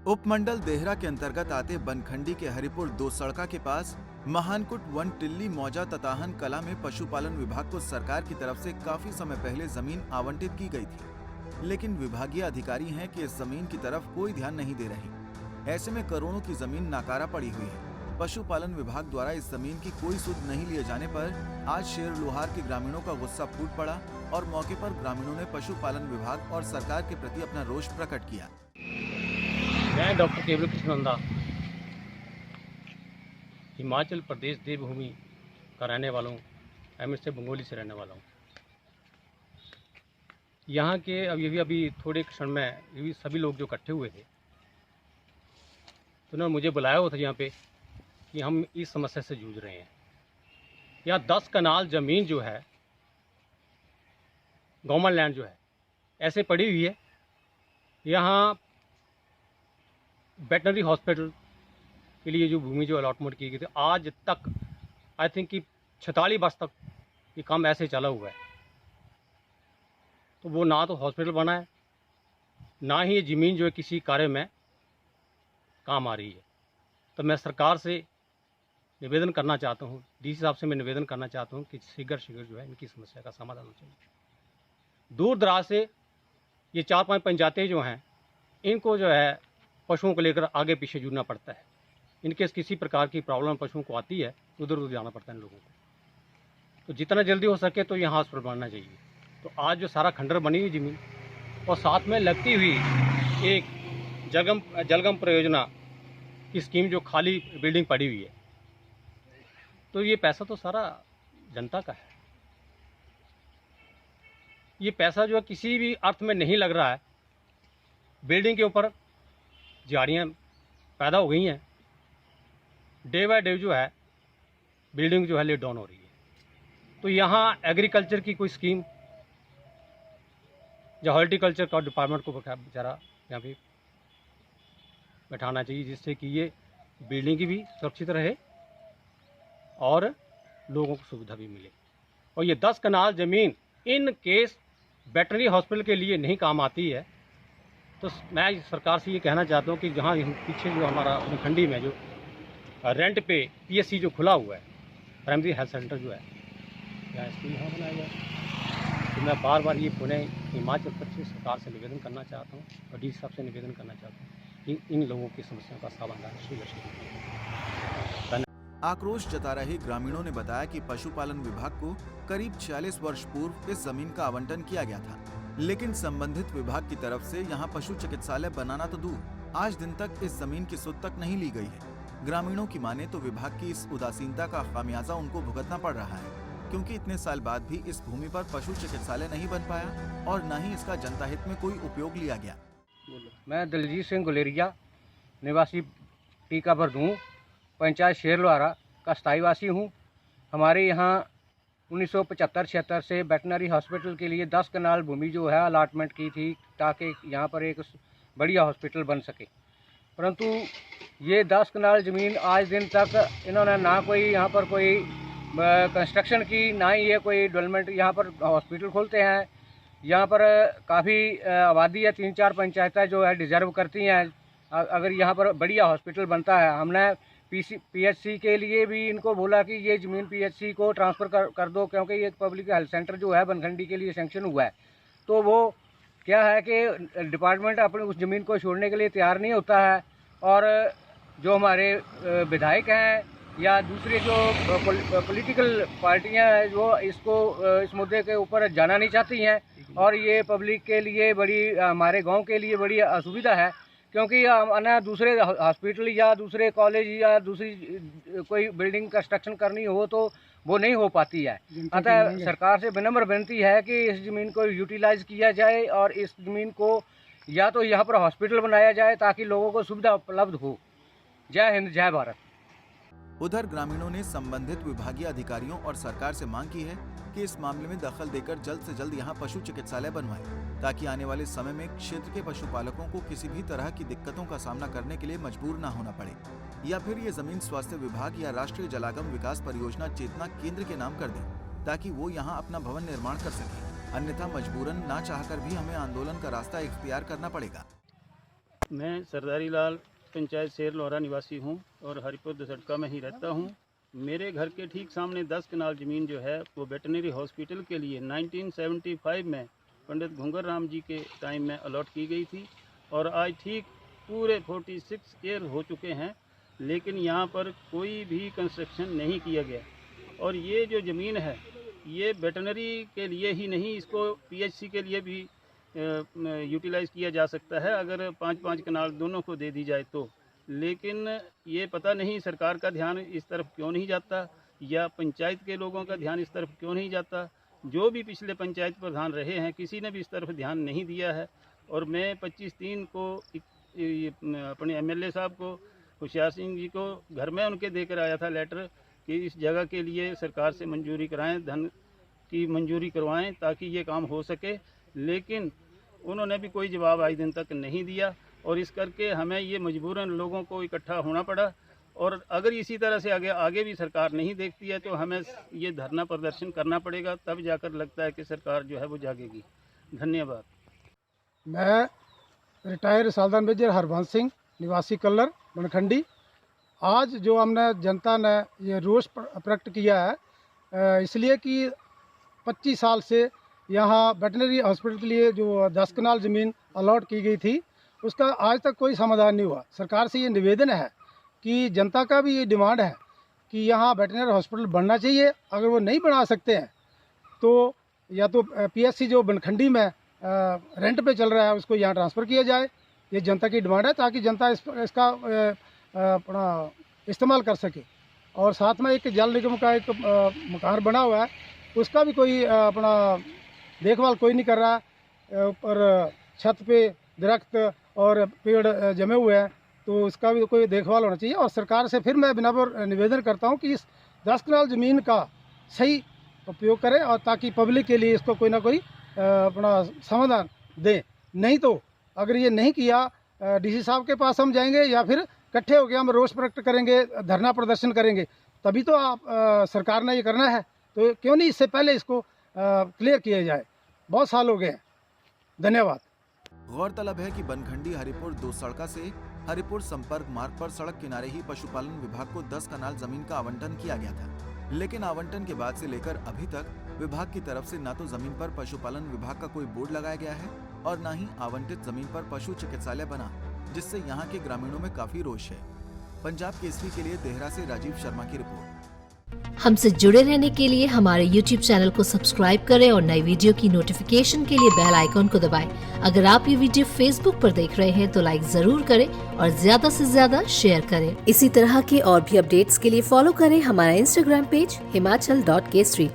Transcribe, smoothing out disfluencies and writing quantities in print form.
उपमंडल देहरा के अंतर्गत आते बनखंडी के हरिपुर दो सड़का के पास महानकुट वन टिल्ली मौजा तताहन कला में पशुपालन विभाग को सरकार की तरफ से काफी समय पहले जमीन आवंटित की गई थी, लेकिन विभागीय अधिकारी हैं कि इस जमीन की तरफ कोई ध्यान नहीं दे रहे। ऐसे में करोड़ों की जमीन नाकारा पड़ी हुई है। पशुपालन विभाग द्वारा इस जमीन की कोई सुध नहीं लिए जाने पर आज शेर लोहार के ग्रामीणों का गुस्सा फूट पड़ा और मौके पर ग्रामीणों ने पशुपालन विभाग और सरकार के प्रति अपना रोष प्रकट किया। मैं डॉक्टर केवल कृष्णनंदा हिमाचल प्रदेश देवभूमि का रहने वाला हूँ। अमृतसर बंगोली से रहने वाला हूँ। यहाँ के अभी थोड़े क्षण में ये सभी लोग जो इकट्ठे हुए थे तो उन्होंने मुझे बुलाया हुआ था यहाँ पे कि हम इस समस्या से जूझ रहे हैं। यहाँ 10 कनाल ज़मीन जो है गवर्नमेंट लैंड जो है ऐसे पड़ी हुई है। यहाँ वेटनरी हॉस्पिटल के लिए जो भूमि जो अलॉटमेंट की गई थी आज तक आई थिंक कि 46 वर्ष तक ये काम ऐसे चला हुआ है। तो वो ना तो हॉस्पिटल बना है, ना ही ये ज़मीन जो है किसी कार्य में काम आ रही है। तो मैं सरकार से निवेदन करना चाहता हूँ, डीसी साहब से मैं निवेदन करना चाहता हूँ कि शीघ्र जो है इनकी समस्या का समाधान होना चाहिए। दूर दराज से ये 4-5 पंचायतें जो हैं इनको जो है पशुओं को लेकर आगे पीछे जुड़ना पड़ता है। इनके किसी प्रकार की प्रॉब्लम पशुओं को आती है तो उधर उधर जाना पड़ता है इन लोगों को। तो जितना जल्दी हो सके तो यहाँ हॉस्पिटल बनना चाहिए। तो आज जो सारा खंडर बनी हुई ज़मीन और साथ में लगती हुई एक जलगम परियोजना की स्कीम जो खाली बिल्डिंग पड़ी हुई है, तो ये पैसा तो सारा जनता का है। ये पैसा जो है किसी भी अर्थ में नहीं लग रहा है। बिल्डिंग के ऊपर झाड़ियाँ पैदा हो गई हैं, डे बाय डे जो है बिल्डिंग जो है ले डाउन हो रही है। तो यहाँ एग्रीकल्चर की कोई स्कीम या हॉर्टिकल्चर का डिपार्टमेंट को बेचारा यहाँ पे बैठाना चाहिए, जिससे कि ये बिल्डिंग की भी सुरक्षित रहे और लोगों को सुविधा भी मिले। और ये 10 कनाल ज़मीन इन केस वेटनरी हॉस्पिटल के लिए नहीं काम आती है तो मैं सरकार से ये कहना चाहता हूँ कि जहाँ पीछे जो हमारा बनखंडी में जो रेंट पे पीएससी जो खुला हुआ है, प्राइमरी हेल्थ सेंटर जो है, या स्कूल यहाँ बनाया गया है, तो मैं बार बार ये पुणे हिमाचल प्रदेश सरकार से निवेदन करना चाहता हूँ और डीसी साहब से निवेदन करना चाहता हूँ कि इन लोगों की समस्याओं का समाधान शीघ्र। आक्रोश जता रहे ग्रामीणों ने बताया कि पशुपालन विभाग को करीब 46 वर्ष पूर्व इस जमीन का आवंटन किया गया था, लेकिन संबंधित विभाग की तरफ से यहां पशु चिकित्सालय बनाना तो दूर, आज दिन तक इस जमीन की सुध तक नहीं ली गई है। ग्रामीणों की माने तो विभाग की इस उदासीनता का खामियाजा उनको भुगतना पड़ रहा है, क्योंकि इतने साल बाद भी इस भूमि पर पशु चिकित्सालय नहीं बन पाया और न ही इसका जनता हित में कोई उपयोग लिया गया। मैं दलजीत सिंह गुलेरिया, निवासी टीकापुर हूँ, पंचायत शेर लोहारा का स्थायी वासी हूँ। हमारे यहाँ 1975-76 से वेटनरी हॉस्पिटल के लिए 10 कनाल भूमि जो है अलाटमेंट की थी ताकि यहाँ पर एक बढ़िया हॉस्पिटल बन सके। परंतु ये 10 कनाल ज़मीन आज दिन तक इन्होंने ना कोई यहाँ पर कोई कंस्ट्रक्शन की, ना ही ये कोई डेवलपमेंट। यहाँ पर हॉस्पिटल खोलते हैं, यहाँ पर काफ़ी आबादी है, 3-4 पंचायतें जो है डिज़र्व करती हैं अगर यहाँ पर बढ़िया हॉस्पिटल बनता है। हमने पीएचसी के लिए भी इनको बोला कि ये ज़मीन पीएचसी को ट्रांसफ़र कर दो, क्योंकि ये पब्लिक हेल्थ सेंटर जो है बनखंडी के लिए सैंक्शन हुआ है। तो वो क्या है कि डिपार्टमेंट अपने उस ज़मीन को छोड़ने के लिए तैयार नहीं होता है और जो हमारे विधायक हैं या दूसरे जो पॉलिटिकल पार्टियां हैं जो इस मुद्दे के ऊपर जाना नहीं चाहती हैं और ये पब्लिक के लिए बड़ी, हमारे गांव के लिए बड़ी असुविधा है, क्योंकि ना दूसरे हॉस्पिटल या दूसरे कॉलेज या दूसरी कोई बिल्डिंग कंस्ट्रक्शन करनी हो तो वो नहीं हो पाती है। अतः सरकार से विनम्र विनती है कि इस ज़मीन को यूटिलाइज किया जाए और इस ज़मीन को या तो यहाँ पर हॉस्पिटल बनाया जाए ताकि लोगों को सुविधा उपलब्ध हो। जय हिंद, जय भारत। उधर ग्रामीणों ने संबंधित विभागीय अधिकारियों और सरकार से मांग की है कि इस मामले में दखल देकर जल्द से जल्द यहां पशु चिकित्सालय बनवाएं, ताकि आने वाले समय में क्षेत्र के पशुपालकों को किसी भी तरह की दिक्कतों का सामना करने के लिए मजबूर न होना पड़े, या फिर ये जमीन स्वास्थ्य विभाग या राष्ट्रीय जलागम विकास परियोजना चेतना केंद्र के नाम कर दें, ताकि वो यहाँ अपना भवन निर्माण कर सके। अन्यथा मजबूरन ना चाहकर भी हमें आंदोलन का रास्ता इख्तियार करना पड़ेगा। मैं सरदारी लाल पंचायत शेर लोहरा निवासी हूँ और हरिपुर दसड़का में ही रहता हूँ। मेरे घर के ठीक सामने 10 कनाल ज़मीन जो है वो वेटनरी हॉस्पिटल के लिए 1975 में पंडित घुंगर राम जी के टाइम में अलॉट की गई थी और आज ठीक पूरे 46 ईयर हो चुके हैं, लेकिन यहाँ पर कोई भी कंस्ट्रक्शन नहीं किया गया। और ये जो ज़मीन है ये वेटनरी के लिए ही नहीं, इसको पीएचसी के लिए भी यूटिलाइज़ किया जा सकता है अगर 5-5 कनाल दोनों को दे दी जाए तो। लेकिन ये पता नहीं सरकार का ध्यान इस तरफ क्यों नहीं जाता या पंचायत के लोगों का ध्यान इस तरफ क्यों नहीं जाता। जो भी पिछले पंचायत प्रधान रहे हैं किसी ने भी इस तरफ ध्यान नहीं दिया है। और मैं 25/3 को अपने एमएलए साहब को, होशियार सिंह जी को घर में उनके देकर आया था लेटर कि इस जगह के लिए सरकार से मंजूरी कराएं, धन की मंजूरी करवाएं ताकि ये काम हो सके। लेकिन उन्होंने भी कोई जवाब आज दिन तक नहीं दिया और इस करके हमें ये मजबूरन लोगों को इकट्ठा होना पड़ा। और अगर इसी तरह से आगे भी सरकार नहीं देखती है तो हमें ये धरना प्रदर्शन करना पड़ेगा, तब जाकर लगता है कि सरकार जो है वो जागेगी। धन्यवाद। मैं रिटायर्ड साल्दान मेजर हरवंश सिंह निवासी कल्लर बनखंडी। आज जो हमने जनता ने ये रोष प्रकट किया है इसलिए कि 25 साल से यहाँ वेटनरी हॉस्पिटल के लिए जो 10 कनाल ज़मीन अलॉट की गई थी उसका आज तक कोई समाधान नहीं हुआ। सरकार से ये निवेदन है कि जनता का भी ये डिमांड है कि यहाँ वेटनरी हॉस्पिटल बनना चाहिए। अगर वो नहीं बना सकते हैं तो या तो पीएचसी जो बनखंडी में रेंट पे चल रहा है उसको यहाँ ट्रांसफ़र किया जाए। ये जनता की डिमांड है ताकि जनता इसका अपना इस्तेमाल कर सके। और साथ में एक जल निगम का एक मकान बना हुआ है उसका भी कोई अपना देखभाल कोई नहीं कर रहा है। ऊपर छत पे दरख्त और पेड़ जमे हुए हैं तो उसका भी कोई देखभाल होना चाहिए। और सरकार से फिर मैं बिनापुर निवेदन करता हूँ कि इस 10 कनाल ज़मीन का सही उपयोग करें और ताकि पब्लिक के लिए इसको कोई ना कोई अपना समाधान दें। नहीं तो अगर ये नहीं किया डीसी साहब के पास हम जाएंगे या फिर इकट्ठे होकर हम रोष प्रकट करेंगे, धरना प्रदर्शन करेंगे। तभी तो सरकार ने ये करना है, तो क्यों नहीं इससे पहले इसको क्लियर किया जाए। बहुत साल हो गए हैं। धन्यवाद। गौरतलब है कि बनखंडी हरिपुर दो सड़का से हरिपुर संपर्क मार्ग पर सड़क किनारे ही पशुपालन विभाग को 10 कनाल जमीन का आवंटन किया गया था। लेकिन आवंटन के बाद से लेकर अभी तक विभाग की तरफ से न तो जमीन पर पशुपालन विभाग का कोई बोर्ड लगाया गया है और न ही आवंटित जमीन पर पशु चिकित्सालय बना, जिससे यहाँ के ग्रामीणों में काफी रोष है। पंजाब केसरी के लिए देहरा से राजीव शर्मा की रिपोर्ट। हमसे जुड़े रहने के लिए हमारे YouTube चैनल को सब्सक्राइब करें और नई वीडियो की नोटिफिकेशन के लिए बेल आइकॉन को दबाएं। अगर आप ये वीडियो Facebook पर देख रहे हैं तो लाइक जरूर करें और ज्यादा से ज्यादा शेयर करें। इसी तरह के और भी अपडेट्स के लिए फॉलो करें हमारा Instagram पेज himachal.kesri।